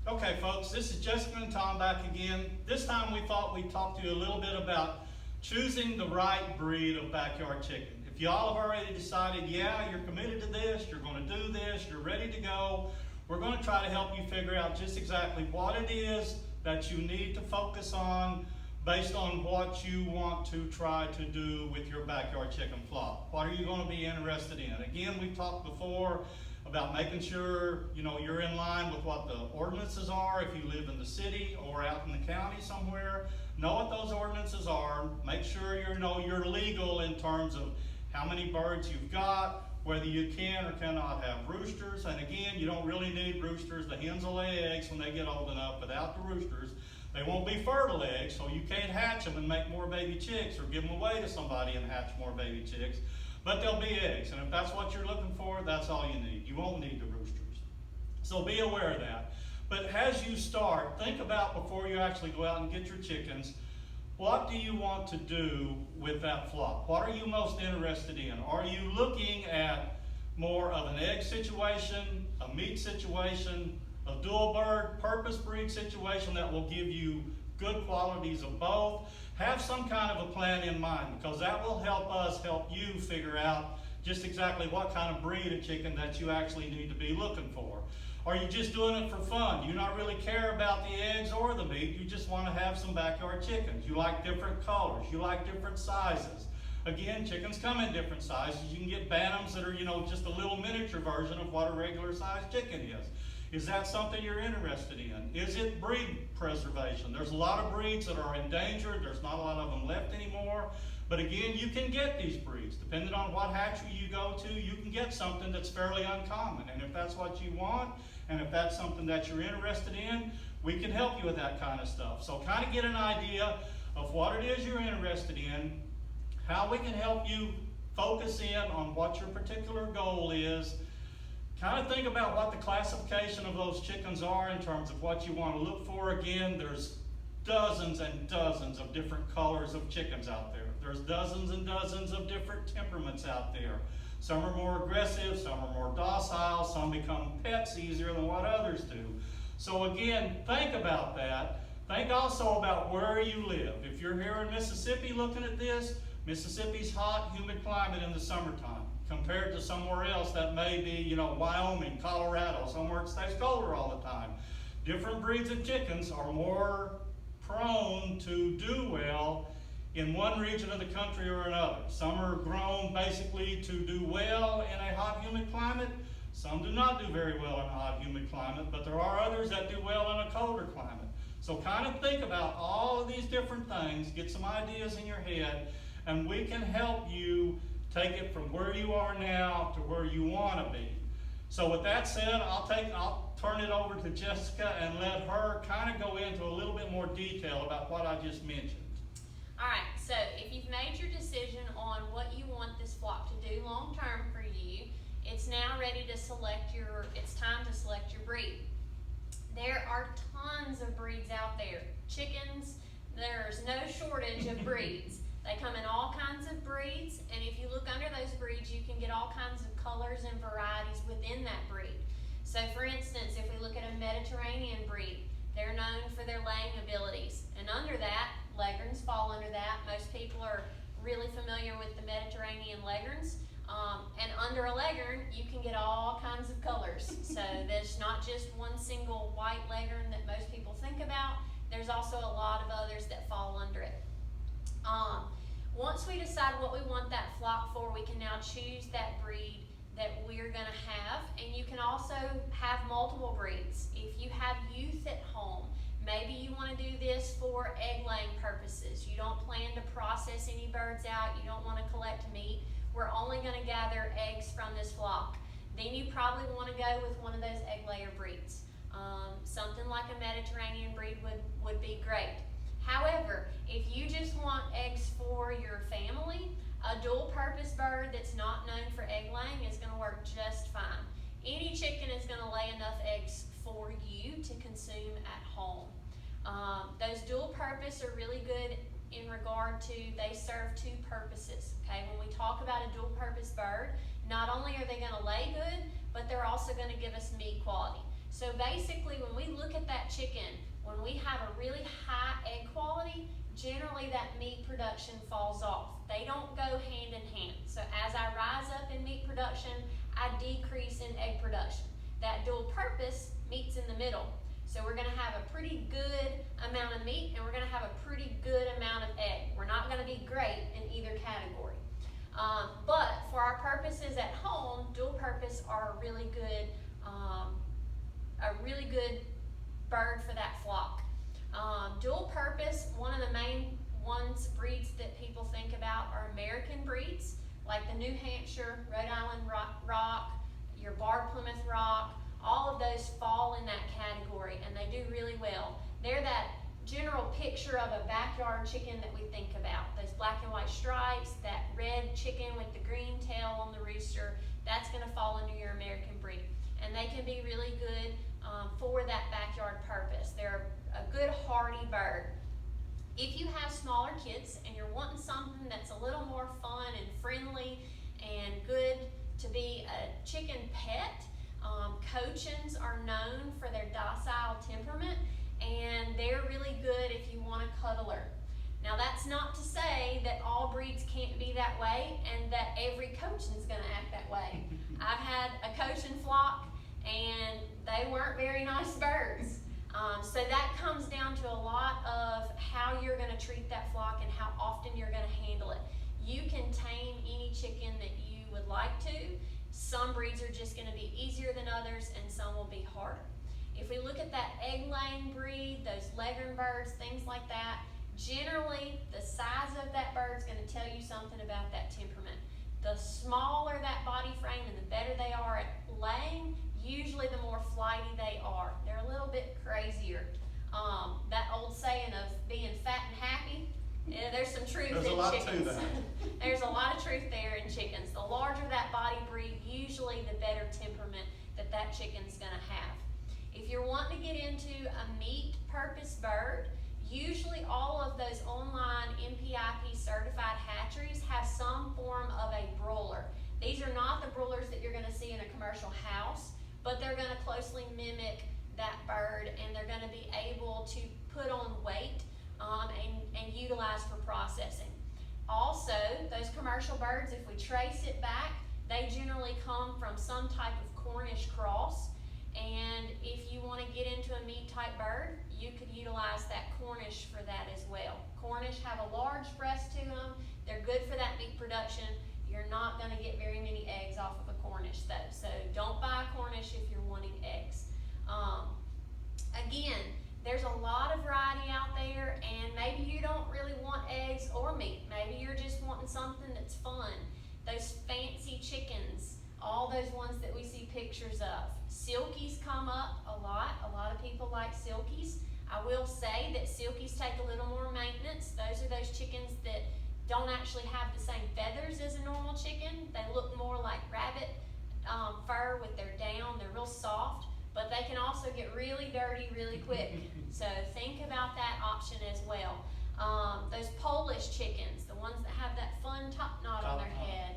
Okay, folks, this is Jessica and Tom back again. This time we thought we'd talk to you a little bit about choosing the right breed of backyard chicken. If y'all have already decided, yeah, you're committed to this, you're going to do this, you're ready to go, we're going to try to help you figure out just exactly what it is that you need to focus on based on what you want to try to do with your backyard chicken flock. What are you going to be interested in? Again, we've talked before about making sure you're in line with what the ordinances are if you live in the city or out in the county somewhere. Know what those ordinances are. Make sure you're legal in terms of how many birds you've got, whether you can or cannot have roosters. And again, you don't really need roosters. The hens will lay eggs when they get old enough. Without the roosters, they won't be fertile eggs, so you can't hatch them and make more baby chicks or give them away to somebody and hatch more baby chicks. But they'll be eggs, and if that's what you're looking for, that's all you need. You won't need the roosters. So be aware of that. But as you start, think about before you actually go out and get your chickens, what do you want to do with that flock? What are you most interested in? Are you looking at more of an egg situation, a meat situation, a dual bird, purpose breed situation that will give you good qualities of both? Have some kind of a plan in mind, because that will help us help you figure out just exactly what kind of breed of chicken that you actually need to be looking for. Are you just doing it for fun? You not really care about the eggs or the meat, you just want to have some backyard chickens. You like different colors, you like different sizes. Again, chickens come in different sizes. You can get bantams that are, just a little miniature version of what a regular sized chicken is. Is that something you're interested in? Is it breed preservation? There's a lot of breeds that are endangered. There's not a lot of them left anymore. But again, you can get these breeds. Depending on what hatchery you go to, you can get something that's fairly uncommon. And if that's what you want, and if that's something that you're interested in, we can help you with that kind of stuff. So kind of get an idea of what it is you're interested in, how we can help you focus in on what your particular goal is. Kind of think about what the classification of those chickens are in terms of what you want to look for. Again, there's dozens and dozens of different colors of chickens out there. There's dozens and dozens of different temperaments out there. Some are more aggressive, some are more docile, some become pets easier than what others do. So again, think about that. Think also about where you live. If you're here in Mississippi looking at this, Mississippi's hot, humid climate in the summertime, compared to somewhere else that may be, Wyoming, Colorado, somewhere it stays colder all the time. Different breeds of chickens are more prone to do well in one region of the country or another. Some are grown basically to do well in a hot, humid climate. Some do not do very well in a hot, humid climate, but there are others that do well in a colder climate. So kind of think about all of these different things, get some ideas in your head, and we can help you take it from where you are now to where you want to be. So with that said, I'll turn it over to Jessica and let her kind of go into a little bit more detail about what I just mentioned. All right, so if you've made your decision on what you want this flock to do long term for you, it's now ready to it's time to select your breed. There are tons of breeds out there. Chickens, there's no shortage of breeds. They come in all kinds of breeds, and if you look under those breeds, you can get all kinds of colors and varieties within that breed. So for instance, if we look at a Mediterranean breed, they're known for their laying abilities. And under that, Leghorns fall under that. Most people are really familiar with the Mediterranean Leghorns. And under a Leghorn, you can get all kinds of colors. So there's not just one single white Leghorn that most people think about. There's also a lot of others that fall under it. Once we decide what we want that flock for, we can now choose that breed that we're going to have. And you can also have multiple breeds. If you have youth at home, maybe you want to do this for egg laying purposes. You don't plan to process any birds out. You don't want to collect meat. We're only going to gather eggs from this flock. Then you probably want to go with one of those egg layer breeds. Something like a Mediterranean breed would be great. However, if you just want eggs for your family, a dual purpose bird that's not known for egg laying is going to work just fine. Any chicken is going to lay enough eggs for you to consume at home. Those dual purpose are really good in regard to they serve two purposes. Okay, when we talk about a dual purpose bird, not only are they going to lay good, but they're also going to give us meat quality. So basically, when we look at that we have a really high egg quality, generally that meat production falls off. They don't go hand in hand. So as I rise up in meat production, I decrease in egg production. That dual purpose meets in the middle. So we're gonna have a pretty good amount of meat and we're gonna have a pretty good amount of egg. We're not gonna be great in either category. But for our purposes at home, dual purpose are a really good bird for that flock. Dual purpose, one of the main breeds that people think about are American breeds, like the New Hampshire, Rhode Island Rock, your Barred Plymouth Rock. All of those fall in that category and they do really well. They're that general picture of a backyard chicken that we think about. Those black and white stripes, that red chicken with the green tail on the rooster, that's gonna fall under your American breed. And they can be really good for that backyard purpose. They're a good hardy bird. If you have smaller kids and you're wanting something that's a little more fun and friendly and good to be a chicken pet, Cochins are known for their docile temperament and they're really good if you want a cuddler. Now that's not to say that all breeds can't be that way and that every Cochin's gonna act that way. I've had a Cochin flock and they weren't very nice birds. So that comes down to a lot of how you're gonna treat that flock and how often you're gonna handle it. You can tame any chicken that you would like to. Some breeds are just gonna be easier than others and some will be harder. If we look at that egg-laying breed, those leghorn birds, things like that, generally the size of that bird's gonna tell you something about that temperament. The smaller that body frame and the better they are at laying, usually the more flighty they are. They're a little bit crazier. That old saying of being fat and happy, there's some truth in chickens. There's a lot to that. There's a lot of truth there in chickens. The larger that body breed, usually the better temperament that chicken's gonna have. If you're wanting to get into a meat purpose bird, usually all of those online NPIP certified hatcheries have some form of a broiler. These are not the broilers that you're gonna see in a commercial house, but they're gonna closely mimic that bird and they're gonna be able to put on weight and utilize for processing. Also, those commercial birds, if we trace it back, they generally come from some type of Cornish cross. And if you want to get into a meat type bird, you could utilize that Cornish for that as well. Cornish have a large breast to them. They're good for that meat production. You're not going to get very many eggs off of a Cornish though. So don't buy a Cornish if you're wanting eggs. Again, there's a lot of variety out there and maybe you don't really want eggs or meat. Maybe you're just wanting something that's fun. Those fancy chickens, all those ones that we see pictures of. Silkies come up a lot. A lot of people like silkies. I will say that silkies take a little more maintenance. Those are those chickens that don't actually have the same feathers as a normal chicken. They look more like rabbit fur with their down. They're real soft, but they can also get really dirty really quick. So think about that option as well. Those Polish chickens, the ones that have that fun top knot on their head.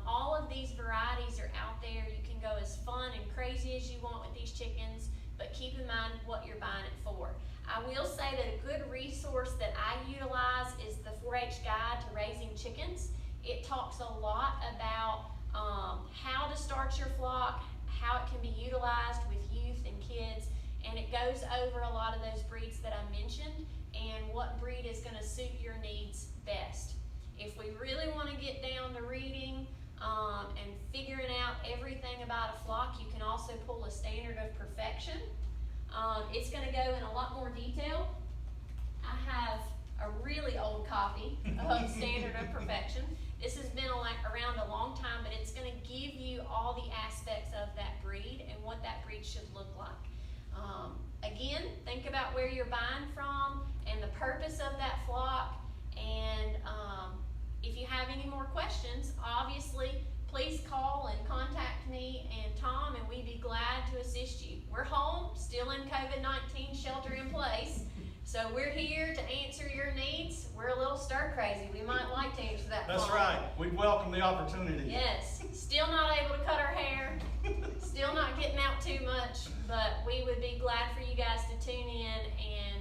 All of these varieties are out there. You can go as fun and crazy as you want with these chickens, but keep in mind what you're buying it for. I will say that a good resource that I utilize is the 4-H Guide to Raising Chickens. It talks a lot about how to start your flock, how it can be utilized with youth and kids, and it goes over a lot of those breeds that I mentioned and what breed is going to suit your needs best. If we really want to get down to reading and figuring out everything about a flock, you can also pull a Standard of Perfection. It's going to go in a lot more detail. I have a really old copy of Standard of Perfection. This has been around a long time, but it's going to give you all the aspects of that breed and what that breed should look like. Again, think about where you're buying from and the purpose of that flock. And if you have any more questions, obviously, please call and contact me and Tom, and we'd be glad to assist you. We're home, still in COVID-19 shelter in place, so we're here to answer your needs. We're a little stir crazy. We might like to answer that phone. That's right. We welcome the opportunity. Yes. Still not able to cut our hair. Still not getting out too much, but we would be glad for you guys to tune in and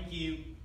Thank you.